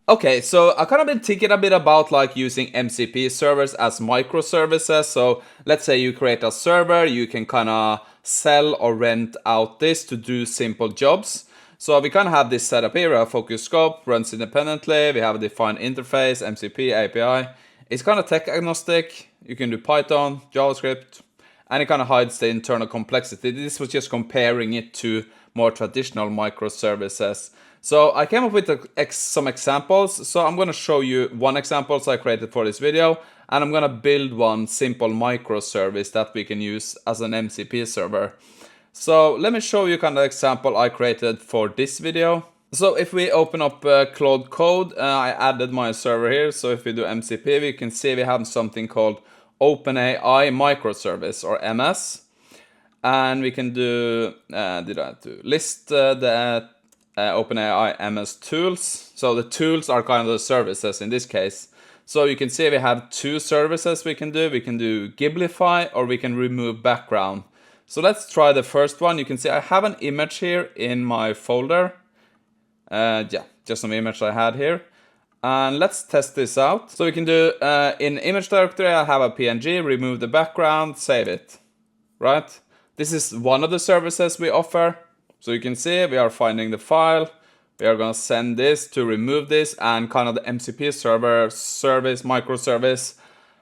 Okay, so I kind of been thinking a bit about like using MCP servers as microservices. So let's say you create a server, you can kind of sell or rent out this to do simple jobs. So we kind of have this setup here, a focus scope, runs independently, we have a defined interface, MCP, API. It's kind of tech agnostic, you can do Python, JavaScript, and it kind of hides the internal complexity. This was just comparing it to more traditional microservices. So I came up with some examples. So I'm going to show you one example I created for this video, and I'm going to build one simple microservice that we can use as an MCP server. So let me show you kind of example I created for this video. So if we open up Cloud Code, I added my server here. So if we do MCP, we can see we have something called OpenAI microservice, or MS. And we can do, list the OpenAI MS tools. So the tools are kind of the services in this case. So you can see we have two services we can do. We can do Giblify, or we can remove background. So let's try the first one. You can see I have an image here in my folder. Just some image I had here. And let's test this out. So we can do, in image directory, I have a PNG, remove the background, save it, right? This is one of the services we offer. So you can see we are finding the file. We are going to send this to remove this, and kind of the MCP server service, microservice,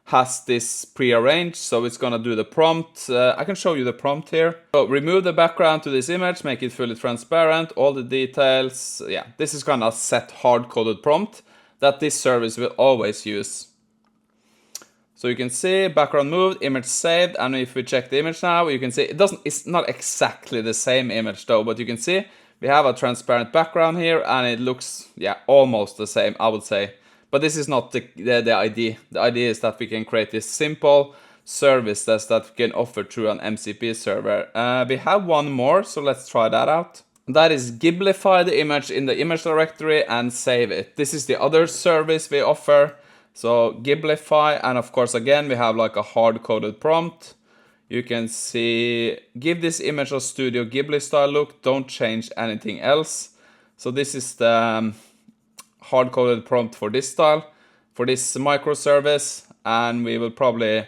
has this prearranged. So it's going to do the prompt. I can show you the prompt here. So remove the background to this image, make it fully transparent, all the details. Yeah, this is kind of a set hard-coded prompt that this service will always use. So you can see background moved, image saved, and if we check the image now, you can see it's not exactly the same image though, but you can see we have a transparent background here, and it looks, yeah, almost the same, I would say. But this is not the idea. The idea is that we can create this simple services that we can offer through an MCP server. We have one more, so let's try that out. That is Giblify the image in the image directory and save it. This is the other service we offer. So Giblify, and of course again we have like a hard-coded prompt. You can see, give this image a Studio Ghibli style look, don't change anything else. So this is the hard-coded prompt for this style, for this microservice, and we will probably,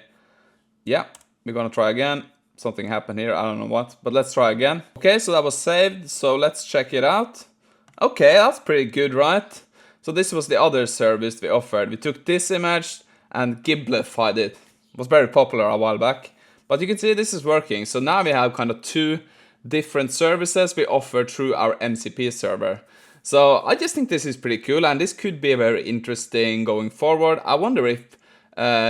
yeah, we're gonna try again. Something happened here, I don't know what, but let's try again. Okay, so that was saved, so let's check it out. Okay, that's pretty good, right? So this was the other service we offered. We took this image and Giblified it. It was very popular a while back. But you can see this is working. So now we have kind of two different services we offer through our MCP server. So I just think this is pretty cool, and this could be very interesting going forward. I wonder if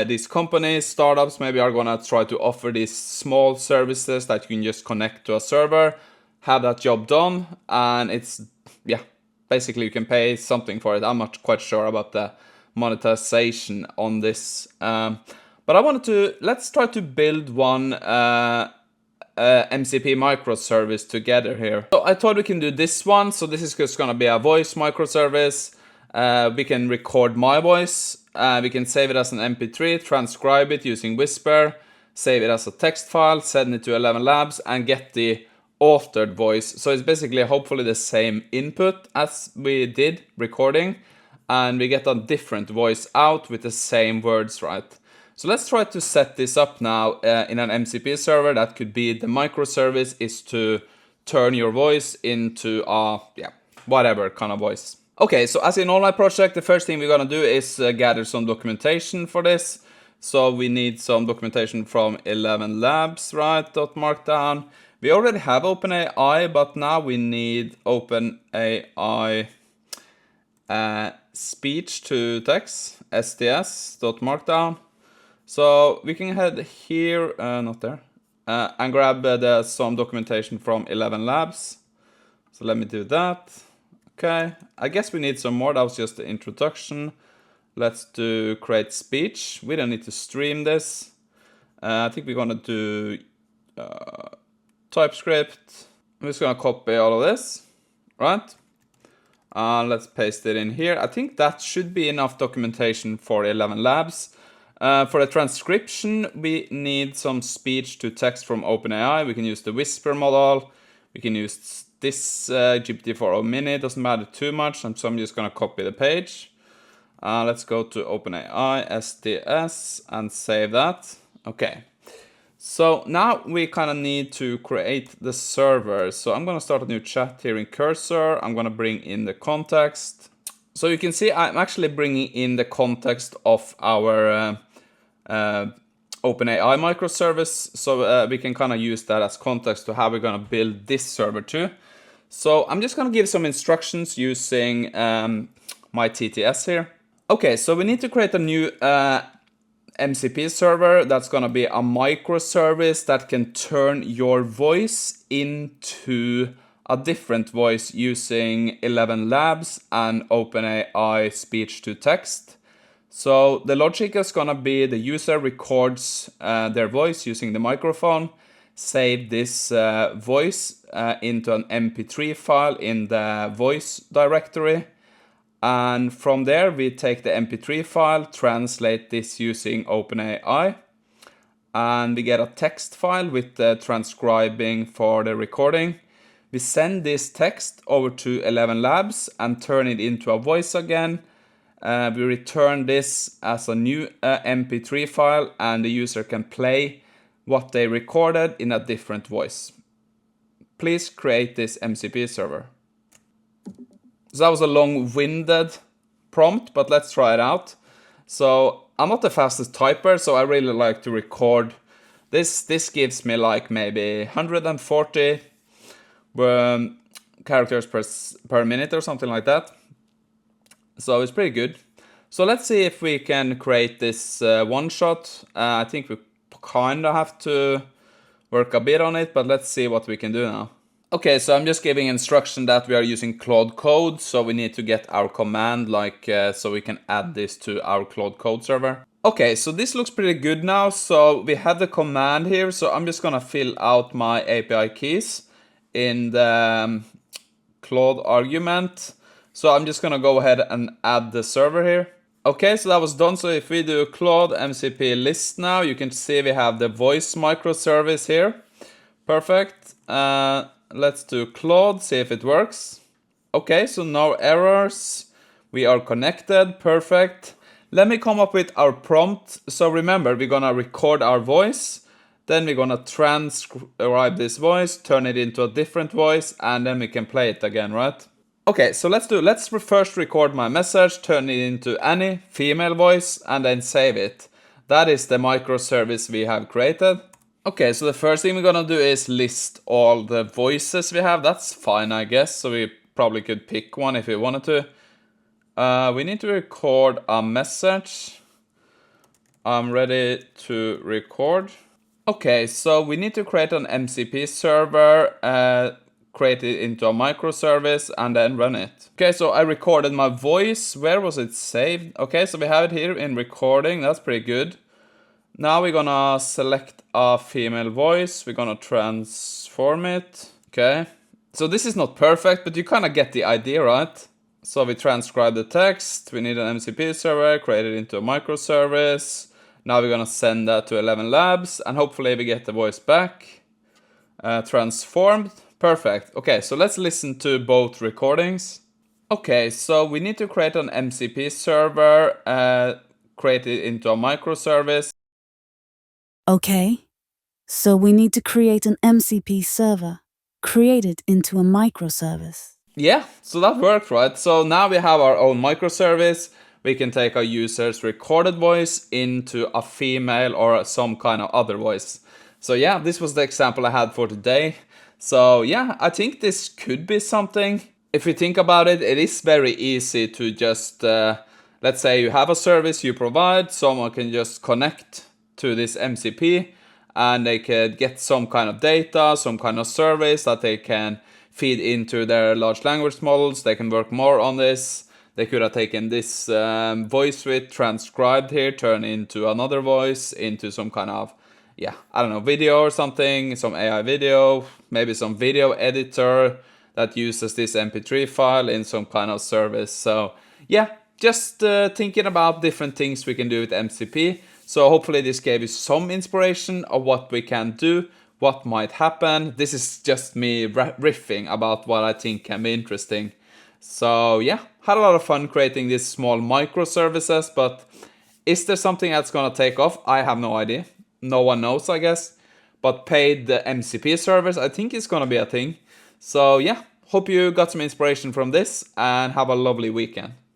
these companies, startups maybe are gonna try to offer these small services that you can just connect to a server, have that job done, and it's, yeah, basically you can pay something for it. I'm not quite sure about the monetization on this. But I wanted to, let's try to build one MCP microservice together here. So I thought we can do this one. So this is just gonna be a voice microservice. We can record my voice. We can save it as an MP3, transcribe it using Whisper, save it as a text file, send it to 11 Labs, and get the authored voice. So it's basically hopefully the same input as we did recording, and we get a different voice out with the same words, right? So let's try to set this up now in an MCP server. That could be the microservice is to turn your voice into a, yeah, whatever kind of voice. Okay, so as in all my project, the first thing we're gonna do is gather some documentation for this. So we need some documentation from 11 Labs, right? .markdown. We already have OpenAI, but now we need OpenAI speech to text, STS.markdown. So we can head here, not there, and grab some documentation from 11 Labs. So let me do that. Okay, I guess we need some more. That was just the introduction. Let's do create speech. We don't need to stream this. I think we're gonna do TypeScript. I'm just gonna copy all of this, right? Let's paste it in here. I think that should be enough documentation for 11 Labs. For the transcription, we need some speech to text from OpenAI. We can use the Whisper model. We can use this GPT-4o Mini. It doesn't matter too much, so I'm just gonna copy the page. Let's go to OpenAI SDS and save that. Okay. So now we kind of need to create the server. So I'm going to start a new chat here in Cursor. I'm going to bring in the context. So you can see I'm actually bringing in the context of our OpenAI microservice. So we can kind of use that as context to how we're going to build this server too. So I'm just going to give some instructions using my TTS here. Okay, so we need to create a new MCP server that's going to be a microservice that can turn your voice into a different voice using 11 Labs and OpenAI speech to text. So the logic is going to be the user records their voice using the microphone, save this voice into an MP3 file in the voice directory. And from there, we take the MP3 file, translate this using OpenAI, and we get a text file with the transcribing for the recording. We send this text over to 11 Labs and turn it into a voice again. We return this as a new MP3 file, and the user can play what they recorded in a different voice. Please create this MCP server. So that was a long-winded prompt, but let's try it out. So I'm not the fastest typer, so I really like to record. This gives me like maybe 140 characters per minute or something like that. So it's pretty good. So let's see if we can create this one shot. I think we kind of have to work a bit on it, but let's see what we can do now. Okay, so I'm just giving instruction that we are using Claude Code, so we need to get our command, so we can add this to our Claude Code server. Okay, so this looks pretty good now. So we have the command here, so I'm just gonna fill out my API keys in the Claude argument. So I'm just gonna go ahead and add the server here. Okay, so that was done. So if we do Claude MCP list now, you can see we have the voice microservice here. Perfect. Let's do Claude, see if it works. Okay, so no errors. We are connected, perfect. Let me come up with our prompt. So remember, we're gonna record our voice, then we're gonna transcribe this voice, turn it into a different voice, and then we can play it again, right? Okay, so let's first record my message, turn it into any female voice, and then save it. That is the microservice we have created. Okay, so the first thing we're gonna do is list all the voices we have. That's fine, I guess. So we probably could pick one if we wanted to. We need to record a message. I'm ready to record. Okay, so we need to create an MCP server, create it into a microservice, and then run it. Okay, so I recorded my voice. Where was it saved? Okay, so we have it here in recording. That's pretty good. Now we're gonna select a female voice. We're gonna transform it. Okay. So this is not perfect, but you kind of get the idea, right? So we transcribe the text. We need an MCP server, create it into a microservice. Now we're gonna send that to 11 Labs, and hopefully we get the voice back. Transformed. Perfect. Okay, so let's listen to both recordings. Okay, so we need to create an MCP server, create it into a microservice. Okay, so we need to create an MCP server, create it into a microservice. Yeah, so that worked, right? So now we have our own microservice. We can take our user's recorded voice into a female or some kind of other voice. So yeah, this was the example I had for today. So yeah, I think this could be something. If you think about it, it is very easy to just, let's say you have a service you provide, someone can just connect to this MCP and they could get some kind of data, some kind of service that they can feed into their large language models. They can work more on this. They could have taken this voice with transcribed here, turn into another voice, into some kind of, yeah, I don't know, video or something, some AI video, maybe some video editor that uses this MP3 file in some kind of service. So yeah, just thinking about different things we can do with MCP. So hopefully this gave you some inspiration of what we can do, what might happen. This is just me riffing about what I think can be interesting. So yeah, had a lot of fun creating these small microservices, but is there something that's gonna take off? I have no idea. No one knows, I guess. But paid MCP servers, I think is gonna be a thing. So yeah, hope you got some inspiration from this and have a lovely weekend.